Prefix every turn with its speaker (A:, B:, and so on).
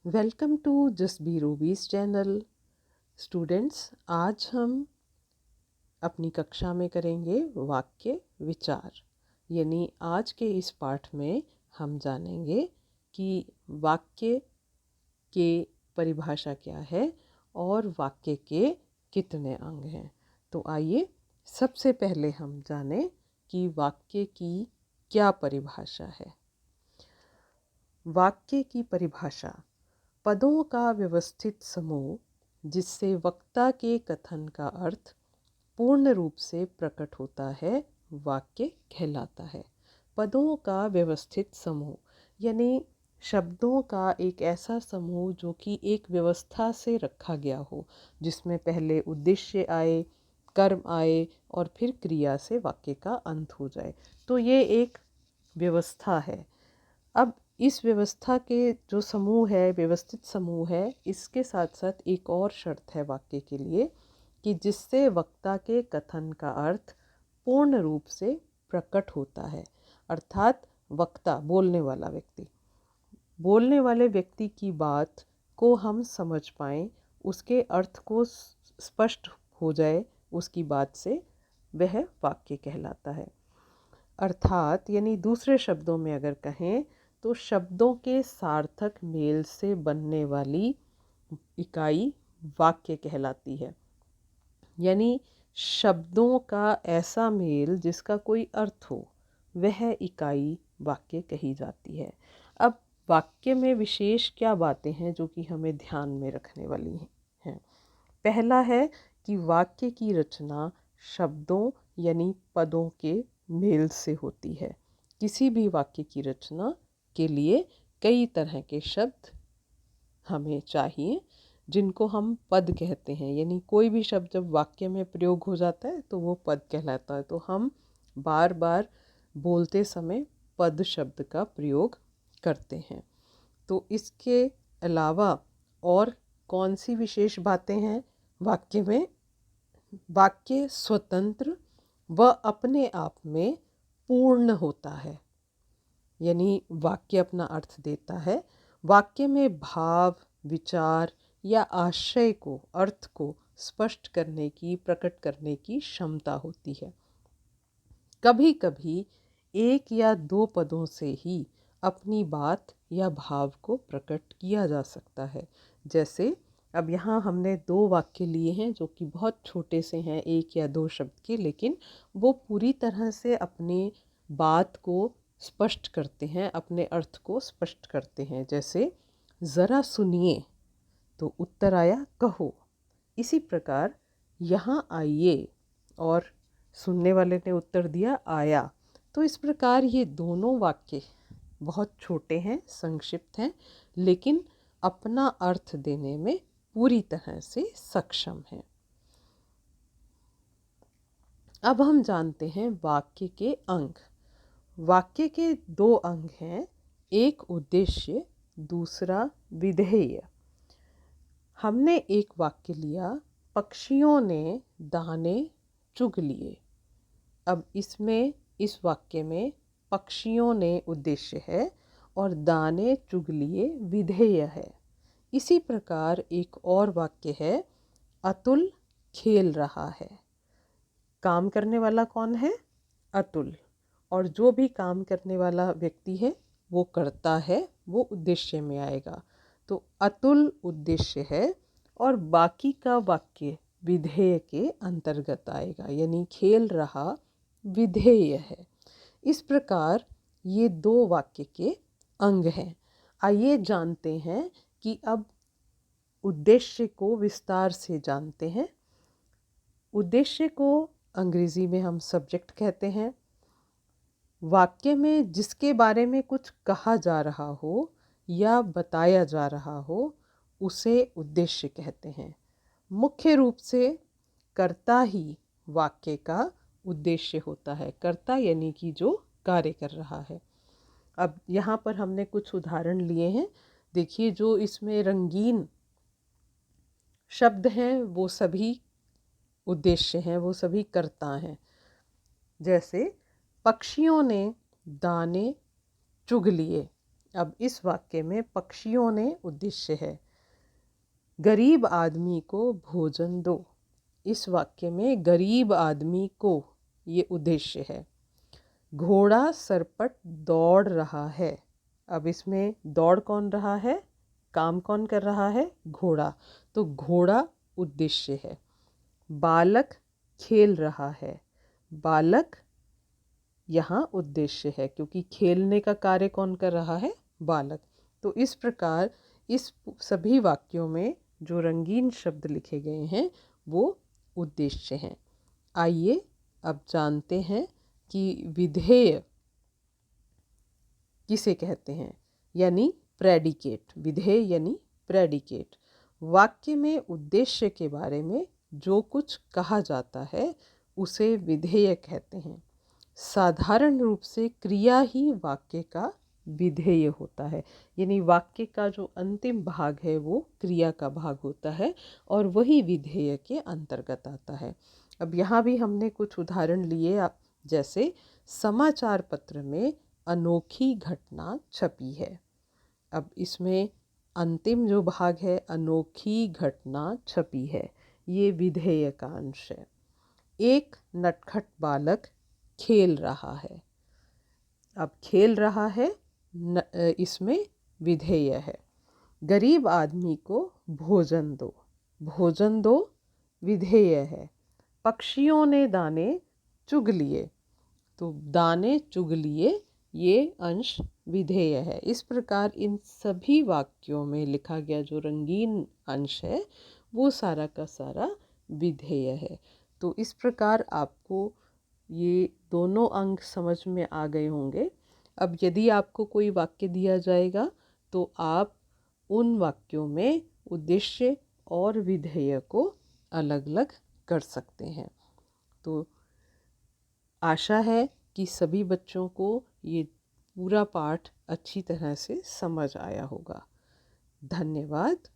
A: Welcome to just be rubies channel. Students, आज हम अपनी कक्षा में करेंगे वाक्य विचार। यानी आज के इस पाठ में हम जानेंगे कि वाक्य के परिभाषा क्या है और वाक्य के कितने अंग हैं। तो आइए सबसे पहले हम जानें कि वाक्य की क्या परिभाषा है। वाक्य की परिभाषा: पदों का व्यवस्थित समूह जिससे वक्ता के कथन का अर्थ पूर्ण रूप से प्रकट होता है, वाक्य कहलाता है। पदों का व्यवस्थित समूह यानी शब्दों का एक ऐसा समूह जो कि एक व्यवस्था से रखा गया हो, जिसमें पहले उद्देश्य आए, कर्म आए और फिर क्रिया से वाक्य का अंत हो जाए। तो ये एक व्यवस्था है। अब इस व्यवस्था के जो समूह है, व्यवस्थित समूह है, इसके साथ साथ एक और शर्त है वाक्य के लिए कि जिससे वक्ता के कथन का अर्थ पूर्ण रूप से प्रकट होता है। अर्थात वक्ता बोलने वाले व्यक्ति की बात को हम समझ पाएँ, उसके अर्थ को स्पष्ट हो जाए उसकी बात से, वह वाक्य कहलाता है। अर्थात यानी दूसरे शब्दों में अगर कहें तो शब्दों के सार्थक मेल से बनने वाली इकाई वाक्य कहलाती है। यानी शब्दों का ऐसा मेल जिसका कोई अर्थ हो, वह इकाई वाक्य कही जाती है। अब वाक्य में विशेष क्या बातें हैं जो कि हमें ध्यान में रखने वाली हैं। पहला है कि वाक्य की रचना शब्दों यानी पदों के मेल से होती है। किसी भी वाक्य की रचना के लिए कई तरह के शब्द हमें चाहिए, जिनको हम पद कहते हैं। यानी कोई भी शब्द जब वाक्य में प्रयोग हो जाता है तो वो पद कहलाता है। तो हम बार बार बोलते समय पद शब्द का प्रयोग करते हैं। तो इसके अलावा और कौन सी विशेष बातें हैं वाक्य में? वाक्य स्वतंत्र व अपने आप में पूर्ण होता है। यानी वाक्य अपना अर्थ देता है। वाक्य में भाव, विचार या आशय को, अर्थ को स्पष्ट करने की, प्रकट करने की क्षमता होती है। कभी कभी एक या दो पदों से ही अपनी बात या भाव को प्रकट किया जा सकता है। जैसे अब यहाँ हमने दो वाक्य लिए हैं जो कि बहुत छोटे से हैं, एक या दो शब्द के, लेकिन वो पूरी तरह से अपने बात को स्पष्ट करते हैं, अपने अर्थ को स्पष्ट करते हैं। जैसे ज़रा सुनिए तो उत्तर आया कहो। इसी प्रकार यहाँ आइए और सुनने वाले ने उत्तर दिया आया। तो इस प्रकार ये दोनों वाक्य बहुत छोटे हैं, संक्षिप्त हैं, लेकिन अपना अर्थ देने में पूरी तरह से सक्षम हैं। अब हम जानते हैं वाक्य के अंग। वाक्य के दो अंग हैं, एक उद्देश्य, दूसरा विधेय। हमने एक वाक्य लिया, पक्षियों ने दाने चुग लिए। अब इसमें, इस वाक्य में पक्षियों ने उद्देश्य है और दाने चुग लिए विधेय है। इसी प्रकार एक और वाक्य है, अतुल खेल रहा है। काम करने वाला कौन है? अतुल। और जो भी काम करने वाला व्यक्ति है वो करता है, वो उद्देश्य में आएगा। तो अतुल उद्देश्य है और बाकी का वाक्य विधेय के अंतर्गत आएगा। यानी खेल रहा विधेय है। इस प्रकार ये दो वाक्य के अंग हैं। आइए जानते हैं कि अब उद्देश्य को विस्तार से जानते हैं। उद्देश्य को अंग्रेजी में हम सब्जेक्ट कहते हैं। वाक्य में जिसके बारे में कुछ कहा जा रहा हो या बताया जा रहा हो, उसे उद्देश्य कहते हैं। मुख्य रूप से कर्ता ही वाक्य का उद्देश्य होता है। कर्ता यानी कि जो कार्य कर रहा है। अब यहाँ पर हमने कुछ उदाहरण लिए हैं। देखिए, जो इसमें रंगीन शब्द हैं वो सभी उद्देश्य हैं, वो सभी कर्ता हैं। जैसे पक्षियों ने दाने चुग लिए, अब इस वाक्य में पक्षियों ने उद्देश्य है। गरीब आदमी को भोजन दो। इस वाक्य में गरीब आदमी को ये उद्देश्य है। घोड़ा सरपट दौड़ रहा है। अब इसमें दौड़ कौन रहा है, काम कौन कर रहा है, घोड़ा, तो घोड़ा उद्देश्य है। बालक खेल रहा है। बालक यहाँ उद्देश्य है क्योंकि खेलने का कार्य कौन कर रहा है, बालक। तो इस प्रकार इस सभी वाक्यों में जो रंगीन शब्द लिखे गए हैं वो उद्देश्य हैं। आइए अब जानते हैं कि विधेय किसे कहते हैं, यानी प्रेडिकेट। विधेय यानी प्रेडिकेट। वाक्य में उद्देश्य के बारे में जो कुछ कहा जाता है उसे विधेय कहते हैं। साधारण रूप से क्रिया ही वाक्य का विधेय होता है, यानी वाक्य का जो अंतिम भाग है वो क्रिया का भाग होता है और वही विधेय के अंतर्गत आता है। अब यहाँ भी हमने कुछ उदाहरण लिए, जैसे समाचार पत्र में अनोखी घटना छपी है। अब इसमें अंतिम जो भाग है, अनोखी घटना छपी है, ये विधेय का अंश है। एक नटखट बालक खेल रहा है। अब खेल रहा है इसमें विधेय है। गरीब आदमी को भोजन दो। भोजन दो विधेय है। पक्षियों ने दाने चुग लिए, तो दाने चुग लिए ये अंश विधेय है। इस प्रकार इन सभी वाक्यों में लिखा गया जो रंगीन अंश है वो सारा का सारा विधेय है। तो इस प्रकार आपको ये दोनों अंग समझ में आ गए होंगे। अब यदि आपको कोई वाक्य दिया जाएगा तो आप उन वाक्यों में उद्देश्य और विधेय को अलग अलग कर सकते हैं। तो आशा है कि सभी बच्चों को ये पूरा पाठ अच्छी तरह से समझ आया होगा। धन्यवाद।